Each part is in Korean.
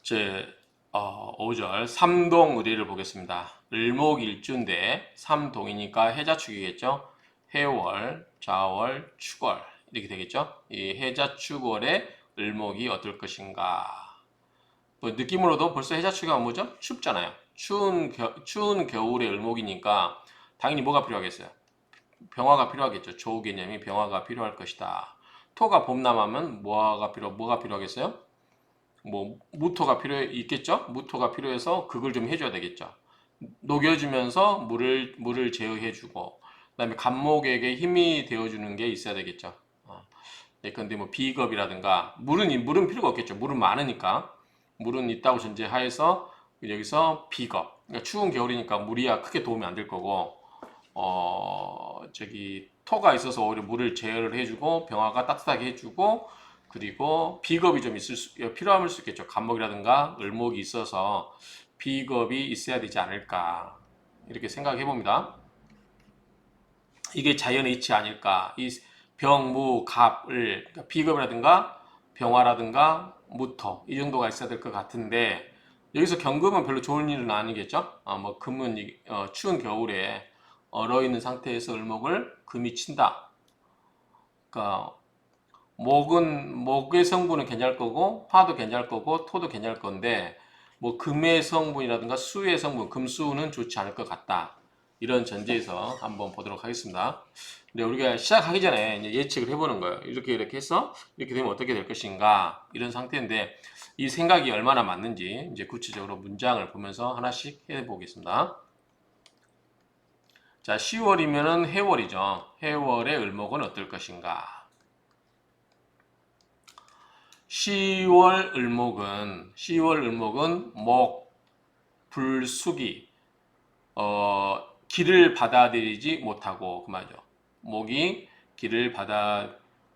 제 5절 삼동의리를 보겠습니다. 을목일주인데 삼동이니까 해자축이겠죠. 해월, 자월, 축월 이렇게 되겠죠. 이 해자축월의 을목이 어떨 것인가. 뭐 느낌으로도 벌써 해자축이 뭐죠? 춥잖아요. 추운 겨울의 을목이니까 당연히 뭐가 필요하겠어요? 병화가 필요하겠죠. 조우 개념이 병화가 필요할 것이다. 토가 봄남하면 뭐가 필요하겠어요? 뭐 무토가 필요 있겠죠? 무토가 필요해서 그걸 좀 해줘야 되겠죠. 녹여주면서 물을 제어해주고, 그다음에 간목에게 힘이 되어주는 게 있어야 되겠죠. 네, 근데 뭐 비겁이라든가 물은 필요가 없겠죠. 물은 많으니까 물은 있다고 전제하에서 여기서 비겁. 그러니까 추운 겨울이니까 물이야 크게 도움이 안 될 거고, 토가 있어서 오히려 물을 제어를 해주고 병화가 따뜻하게 해주고 그리고 비겁이 좀 필요할 수 있겠죠. 간목이라든가 을목이 있어서 비겁이 있어야 되지 않을까 이렇게 생각해 봅니다. 이게 자연의 이치 아닐까. 이 병무 갑을 그러니까 비겁이라든가 병화라든가 무토 이 정도가 있어야 될 것 같은데 여기서 경금은 별로 좋은 일은 아니겠죠. 뭐 금은 추운 겨울에 얼어 있는 상태에서 을목을 금이 친다. 그러니까 목의 성분은 괜찮을 거고 화도 괜찮을 거고 토도 괜찮을 건데 뭐 금의 성분이라든가 수의 성분, 금수는 좋지 않을 것 같다. 이런 전제에서 한번 보도록 하겠습니다. 근데 우리가 시작하기 전에 이제 예측을 해보는 거예요. 이렇게 해서 이렇게 되면 어떻게 될 것인가 이런 상태인데 이 생각이 얼마나 맞는지 이제 구체적으로 문장을 보면서 하나씩 해보겠습니다. 자, 10월이면은 해월이죠. 해월의 을목은 어떨 것인가? 10월 을목은 목, 불수기, 기를 받아들이지 못하고 그 말이죠. 목이 기를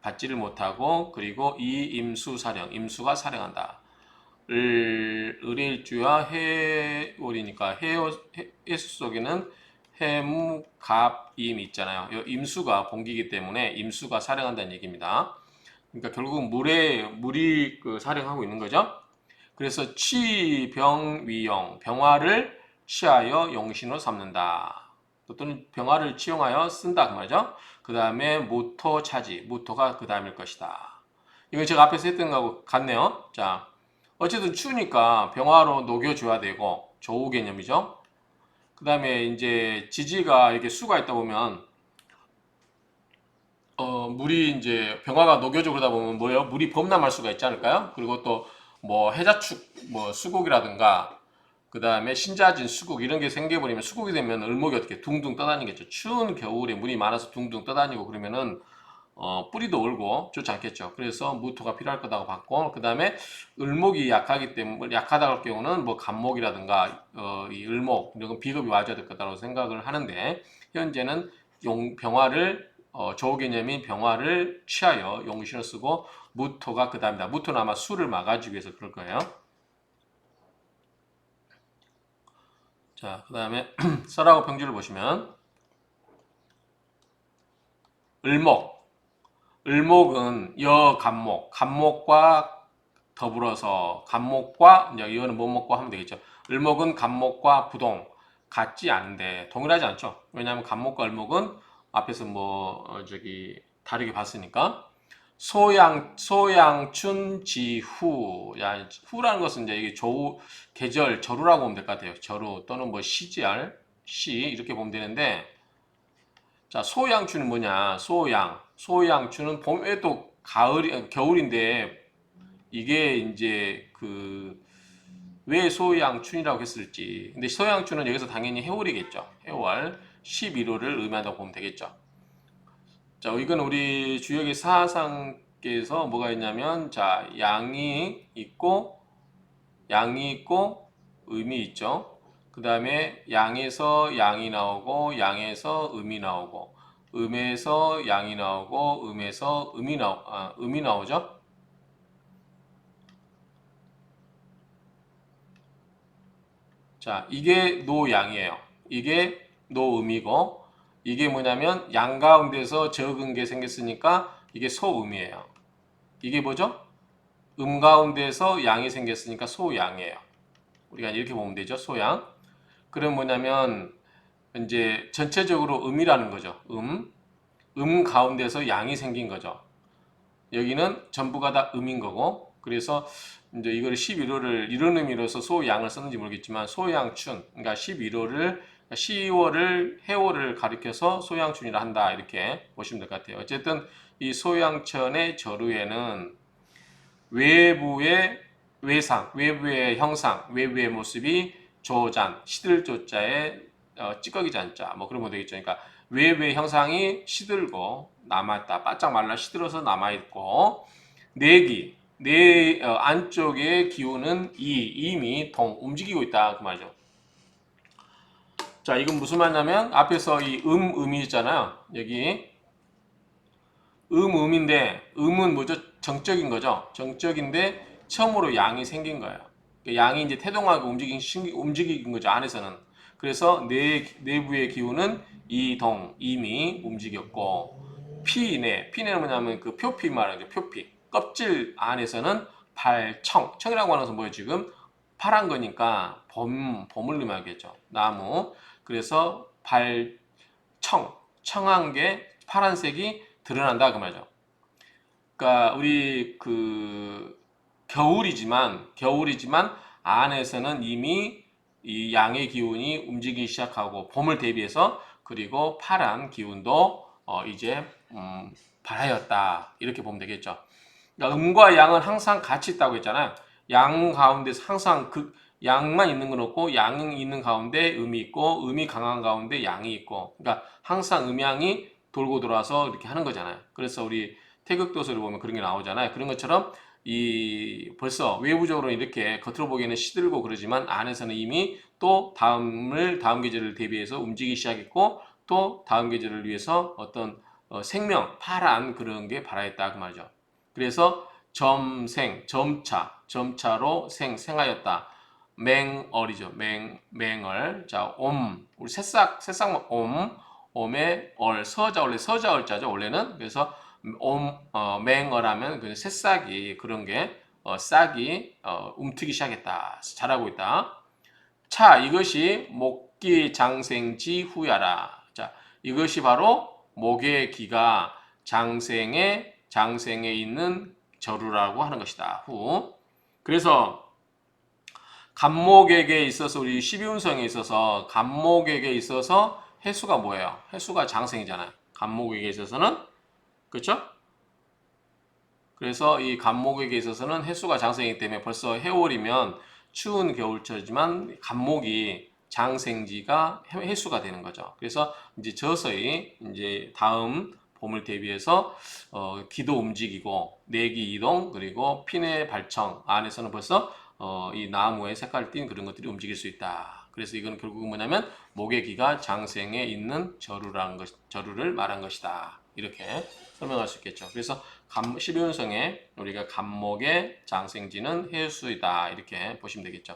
받지를 못하고 그리고 이임수사령, 임수가 사령한다. 을일주와 해월이니까 해수 속에는 해무, 갑, 임 있잖아요. 임수가 본기이기 때문에 임수가 사령한다는 얘기입니다. 그러니까 결국 물이 그 사령하고 있는 거죠. 그래서 치, 병, 위용, 병화를 취하여 용신으로 삼는다. 또는 병화를 치용하여 쓴다 그 말이죠. 그 다음에 무토, 차지, 무토가 그 다음일 것이다. 이건 제가 앞에서 했던 거하고 같네요. 자, 어쨌든 추우니까 병화로 녹여줘야 되고 조우 개념이죠. 그 다음에 이제 지지가 이렇게 수가 있다 보면 물이 이제 병화가 녹여져 그러다 보면 뭐예요? 물이 범람할 수가 있지 않을까요? 그리고 또 뭐 해자축, 뭐 수국이라든가 그 다음에 신자진 수국 이런 게 생겨버리면 수국이 되면 을목이 어떻게 둥둥 떠다니겠죠. 추운 겨울에 물이 많아서 둥둥 떠다니고 그러면은 뿌리도 얼고 좋지 않겠죠. 그래서 무토가 필요할 거다고 봤고 그 다음에 을목이 약하기 때문에 약하다 할 경우는 뭐 간목이라든가 이 을목 이런 건 비겁이 와줘야 될 거다라고 생각을 하는데 현재는 병화를 조우 개념인 병화를 취하여 용신을 쓰고 무토가 그 다음이다. 무토는 아마 수를 막아주기 위해서 그럴 거예요. 자, 그 다음에 썰하고 평지를 보시면 을목 을목은 간목 간목과 더불어서 간목과 이제 이거는 뭐목과 하면 되겠죠. 을목은 간목과 부동 같지 않은데 동일하지 않죠. 왜냐하면 간목과 을목은 앞에서 다르게 봤으니까 소양춘 지후 야 후라는 것은 이제 이게 계절 저루라고 보면 될 것 같아요. 저루 또는 뭐 시절 시 이렇게 보면 되는데 자 소양춘은 뭐냐 소양춘은 봄에도 겨울인데 이게 이제 왜 소양춘이라고 했을지. 근데 소양춘은 여기서 당연히 해월이겠죠. 해월 11호를 의미한다고 보면 되겠죠. 자, 이건 우리 주역의 사상께서 뭐가 있냐면, 자, 양이 있고, 음이 있죠. 그 다음에 양에서 양이 나오고, 양에서 음이 나오고, 음에서 양이 나오고, 음에서 음이 나오죠. 자, 이게 노양이에요. 이게 노음이고, 이게 뭐냐면 양 가운데서 적은 게 생겼으니까 이게 소음이에요. 이게 뭐죠? 가운데서 양이 생겼으니까 소양이에요. 우리가 이렇게 보면 되죠. 소양. 그럼 뭐냐면 이제 전체적으로 음이라는 거죠. 가운데서 양이 생긴 거죠. 여기는 전부가 다 음인 거고, 그래서 이제 이걸 11호를 이런 의미로서 소양을 썼는지 모르겠지만 소양춘, 그러니까 10월을 해월을 가리켜서 소양춘이라 한다, 이렇게 보시면 될 것 같아요. 어쨌든 이 소양천의 절우에는 외부의 형상, 외부의 모습이 조잔, 시들조자에 찌꺼기 잔자, 뭐 그런 거 되겠죠. 그러니까 외부의 형상이 시들고 남아있다, 바짝 말라 시들어서 남아있고, 내 안쪽의 기운은 이미 움직이고 있다, 그 말이죠. 자, 이건 무슨 말이냐면 앞에서 이 음이 있잖아요. 여기 음인데 음은 뭐죠? 정적인 거죠. 정적인데 처음으로 양이 생긴 거예요. 양이 이제 태동하고 움직이는 거죠. 안에서는. 그래서 내부의 기운은 이미 움직였고, 피는 뭐냐면 그 표피 말하죠. 표피. 껍질 안에서는 청이라고 하는 것은 뭐예요? 지금 파란 거니까 봄을 의미하겠죠. 나무. 그래서 청한 게 파란색이 드러난다, 그 말이죠. 그러니까 우리 겨울이지만 안에서는 이미 이 양의 기운이 움직이기 시작하고, 봄을 대비해서, 그리고 파란 기운도 이제 발하였다, 이렇게 보면 되겠죠. 그러니까 음과 양은 항상 같이 있다고 했잖아요. 양 가운데서 항상 양만 있는 건 없고, 양이 있는 가운데 음이 있고, 음이 강한 가운데 양이 있고, 그러니까 항상 음양이 돌고 돌아서 이렇게 하는 거잖아요. 그래서 우리 태극도서를 보면 그런 게 나오잖아요. 그런 것처럼 벌써 외부적으로 이렇게 겉으로 보기에는 시들고 그러지만 안에서는 이미 또 다음 계절을 대비해서 움직이기 시작했고, 또 다음 계절을 위해서 어떤 생명, 파란 그런 게 발하였다, 그 말이죠. 그래서 점차로 생하였다. 맹얼이죠. 맹얼. 자, 우리 새싹 옴에 서자얼자죠. 원래는. 그래서 맹얼하면 그 새싹이, 그런 게 싹이 움트기 시작했다. 자라고 있다. 이것이 목기 장생지 후야라. 자, 이것이 바로 목의 기가 장생에 있는 절우라고 하는 것이다. 그래서 간목에게 있어서, 우리 12운성에 있어서 간목에게 있어서 해수가 뭐예요? 해수가 장생이잖아요. 간목에게 있어서는, 그렇죠? 그래서 이 간목에게 있어서는 해수가 장생이기 때문에 벌써 해월이면 추운 겨울철이지만 간목이 장생지가 해수가 되는 거죠. 그래서 이제 저서히 이제 다음 봄을 대비해서 기도 움직이고, 내기 이동, 그리고 피내 발청 안에서는 벌써 이 나무의 색깔을 띤 그런 것들이 움직일 수 있다. 그래서 이건 결국은 뭐냐면 목의 기가 장생에 있는 절우를 말한 것이다. 이렇게 설명할 수 있겠죠. 그래서 12운성에 우리가 간목의 장생지는 해수이다, 이렇게 보시면 되겠죠.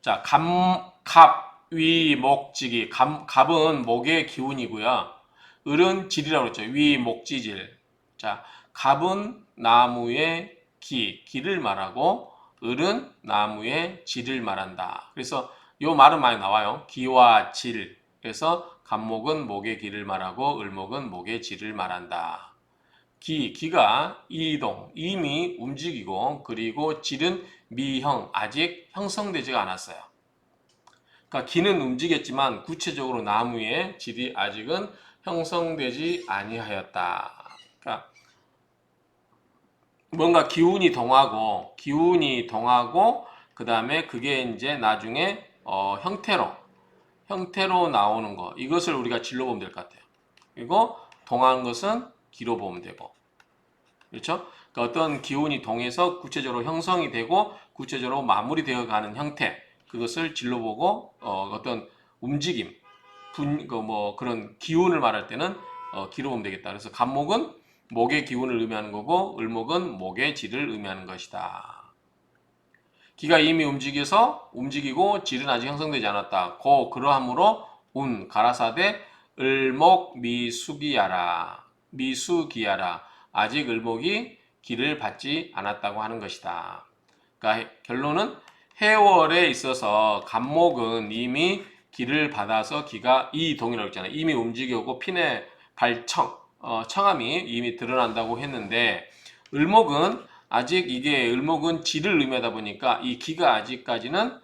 자, 위, 목, 지기. 갑은 목의 기운이고요. 을은 질이라고 했죠. 위, 목, 지질. 자, 갑은 나무의 기를 말하고, 을은 나무의 질을 말한다. 그래서 요 말은 많이 나와요. 기와 질. 그래서 갑목은 목의 기를 말하고, 을목은 목의 질을 말한다. 기가 이동, 이미 움직이고, 그리고 질은 미형, 아직 형성되지가 않았어요. 그러니까 기는 움직였지만 구체적으로 나무의 질이 아직은 형성되지 아니하였다. 그러니까 뭔가 기운이 동하고 그 다음에 그게 이제 나중에 형태로 나오는 거, 이것을 우리가 질로 보면 될 것 같아요. 그리고 동한 것은 기로 보면 되고, 그렇죠? 그러니까 어떤 기운이 동해서 구체적으로 형성이 되고 구체적으로 마무리되어 가는 형태, 그것을 질로 보고 어떤 움직임, 그런 기운을 말할 때는 기로 보면 되겠다. 그래서 간목은 목의 기운을 의미하는 거고, 을목은 목의 질을 의미하는 것이다. 기가 이미 움직이고 질은 아직 형성되지 않았다. 그러함으로 가라사대 을목 미수기야라. 미수기야라. 아직 을목이 기를 받지 않았다고 하는 것이다. 그러니까 결론은 해월에 있어서 간목은 이미 기를 받아서 기가 이 동이라고 했잖아요. 이미 움직이고 핀의 발청, 청함이 이미 드러난다고 했는데 을목은 아직 이게 을목은 지를 의미하다 보니까 이 기가 아직까지는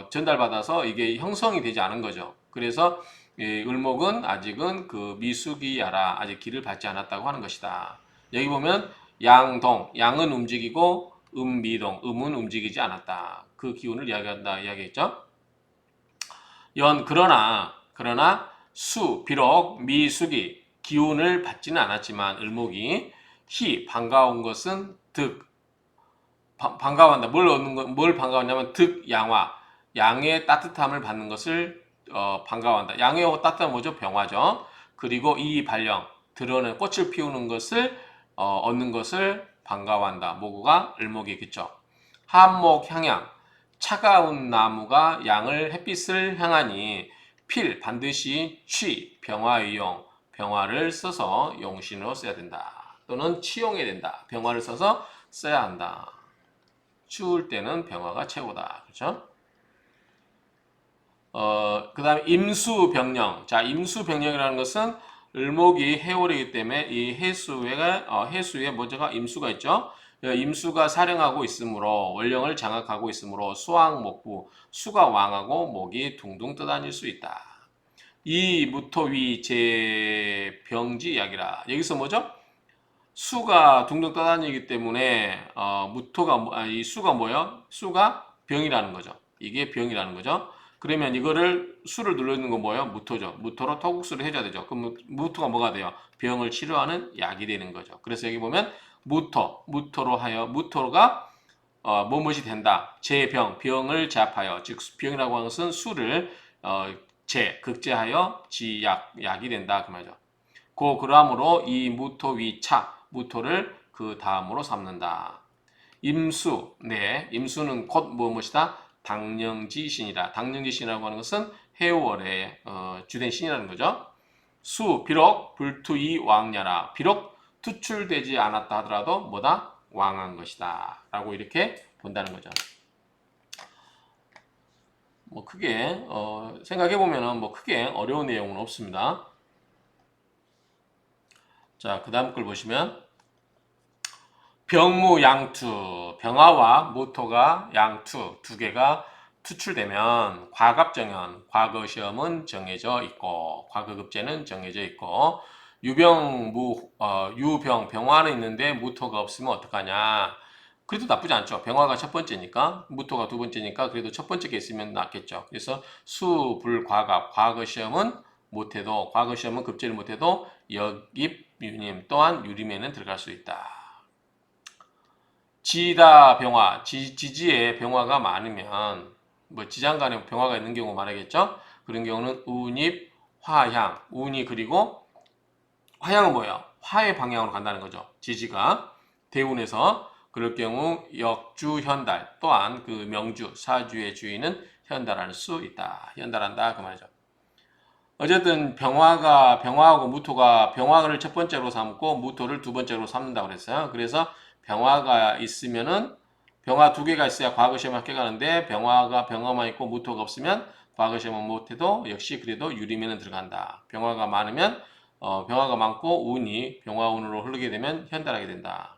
전달받아서 이게 형성이 되지 않은 거죠. 그래서 을목은 아직은 그 미수기야라 아직 기를 받지 않았다고 하는 것이다. 여기 보면 양동, 양은 움직이고 미동, 음은 움직이지 않았다. 그 기운을 이야기한다 이야기했죠. 그러나 수 비록 미수기 기운을 받지는 않았지만 을목이 반가운 것은 반가워한다. 뭘 반가웠냐면 양화, 양의 따뜻함을 받는 것을 반가워한다. 양의 따뜻함은 뭐죠? 병화죠. 그리고 이 발령, 드러낸 꽃을 피우는 것을 얻는 것을 반가워한다. 뭐가 을목이겠죠. 한목 향양, 차가운 나무가 양을 햇빛을 향하니 반드시 병화의용, 병화를 써서 용신으로 써야 된다. 또는 치용해야 된다. 병화를 써서 써야 한다. 추울 때는 병화가 최고다. 그렇죠? 그 다음에 임수병령. 자, 임수병령이라는 것은 을목이 해월이기 때문에 이 해수에 뭐가 임수가 있죠? 임수가 사령하고 있으므로 원령을 장악하고 있으므로 수왕목부, 수가 왕하고 목이 둥둥 떠다닐 수 있다. 이 무토위 제병지 이야기라. 여기서 뭐죠? 수가 둥둥 떠다니기 때문에 이 수가 뭐예요? 수가 병이라는 거죠. 이게 병이라는 거죠. 그러면 이거를 수를 눌러주는 건 뭐예요? 무토죠. 무토로 토국수를 해줘야 되죠. 그럼 무토가 뭐가 돼요? 병을 치료하는 약이 되는 거죠. 그래서 여기 보면 무토가 무엇이 된다. 병을 제압하여, 즉 병이라고 하는 것은 수를 극제하여 약이 된다 그 말이죠. 그러므로 이 무토를 그 다음으로 삼는다. 임수는 곧 무엇이다? 당령지신이다. 당령지신이라고 하는 것은 해월의 주된 신이라는 거죠. 비록 불투이 왕냐라. 비록 투출되지 않았다 하더라도 뭐다? 왕한 것이다. 라고 이렇게 본다는 거죠. 뭐 크게 생각해 보면은 뭐 크게 어려운 내용은 없습니다. 자, 그 다음 걸 보시면 병무양투, 병화와 무토가 양투 두 개가 투출되면 과갑정연, 과거시험은 정해져 있고 과거급제는 정해져 있고 병화는 있는데 무토가 없으면 어떡하냐. 그래도 나쁘지 않죠. 병화가 첫 번째니까 무토가 두 번째니까 그래도 첫 번째 게 있으면 낫겠죠. 그래서 수불과갑, 과거시험은 급제를 못해도 역입, 유님 또한 유림에는 들어갈 수 있다. 지다 병화, 지지에 병화가 많으면 뭐 지장간에 병화가 있는 경우 말하겠죠. 그런 경우는 운입, 화향, 운이 그리고 화향은 뭐예요? 화의 방향으로 간다는 거죠. 지지가 대운에서 그럴 경우 역주 현달 또한 그 명주 사주의 주인은 현달할 수 있다. 현달한다 그 말이죠. 어쨌든 병화하고 무토가 병화를 첫 번째로 삼고 무토를 두 번째로 삼는다고 그랬어요. 그래서 병화가 있으면은 병화 두 개가 있어야 과거시험을 합격하는데 병화만 있고 무토가 없으면 과거시험은 못해도 역시 그래도 유리면은 들어간다. 병화가 많으면 병화가 많고 운이 병화운으로 흐르게 되면 현달하게 된다.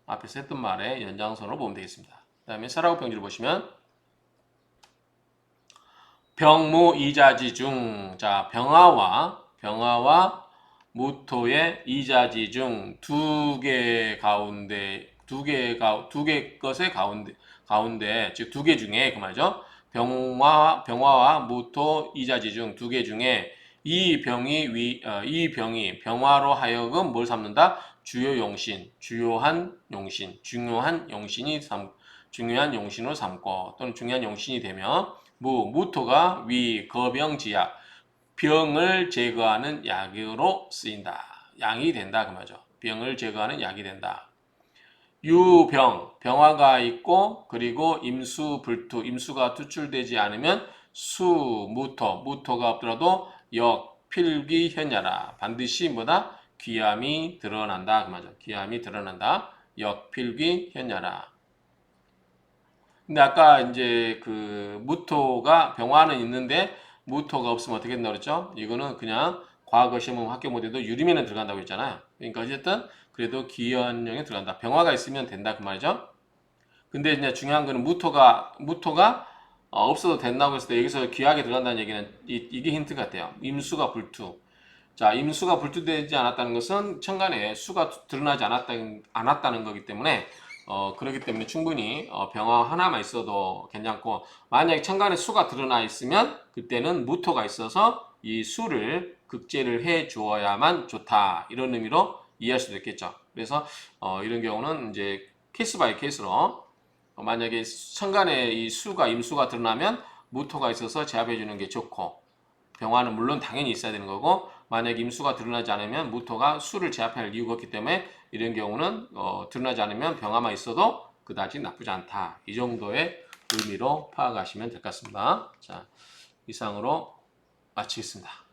앞에서 했던 말의 연장선으로 보면 되겠습니다. 그 다음에 설하고 병지를 보시면 병무 이자지 중, 자 병화와 무토의 이자지 중 두 개 것의 가운데 즉 두 개 중에 그 말이죠. 병화와 무토 이자지 중 두 개 중에 이 병이 병화로 하여금 뭘 삼는다? 중요한 용신으로 삼고 또는 중요한 용신이 되면 무토가 거병지약 병을 제거하는 약으로 쓰인다. 약이 된다 그 말이죠. 병을 제거하는 약이 된다. 병화가 있고 그리고 임수가 투출되지 않으면 무토가 없더라도 필귀 현야라. 반드시 뭐다? 귀함이 드러난다. 그 말이죠. 귀함이 드러난다. 역필귀 현야라. 근데 아까 이제 그 무토가 병화는 있는데 무토가 없으면 어떻게 된다고 그랬죠? 이거는 그냥 과거 시험 학교 모델도 유리면에 들어간다고 했잖아요. 그러니까 어쨌든 그래도 기현형에 들어간다. 병화가 있으면 된다 그 말이죠. 근데 이제 중요한 거는 무토가 없어도 된다고 했을 때 여기서 귀하게 들어간다는 얘기는 이게 힌트 같아요. 임수가 불투. 자, 임수가 불투되지 않았다는 것은 천간에 수가 드러나지 않았다는 거기 때문에 그렇기 때문에 충분히 병화 하나만 있어도 괜찮고 만약에 천간에 수가 드러나 있으면 그때는 무토가 있어서 이 수를 극제를 해 주어야만 좋다 이런 의미로 이해할 수도 있겠죠. 그래서 이런 경우는 이제 케이스 바이 케이스로 만약에 천간에 이 수가 임수가 드러나면 무토가 있어서 제압해 주는 게 좋고 병화는 물론 당연히 있어야 되는 거고 만약 임수가 드러나지 않으면 무토가 수를 제압할 이유가 없기 때문에 이런 경우는 드러나지 않으면 병화만 있어도 그다지 나쁘지 않다. 이 정도의 의미로 파악하시면 될 것 같습니다. 자, 이상으로 마치겠습니다.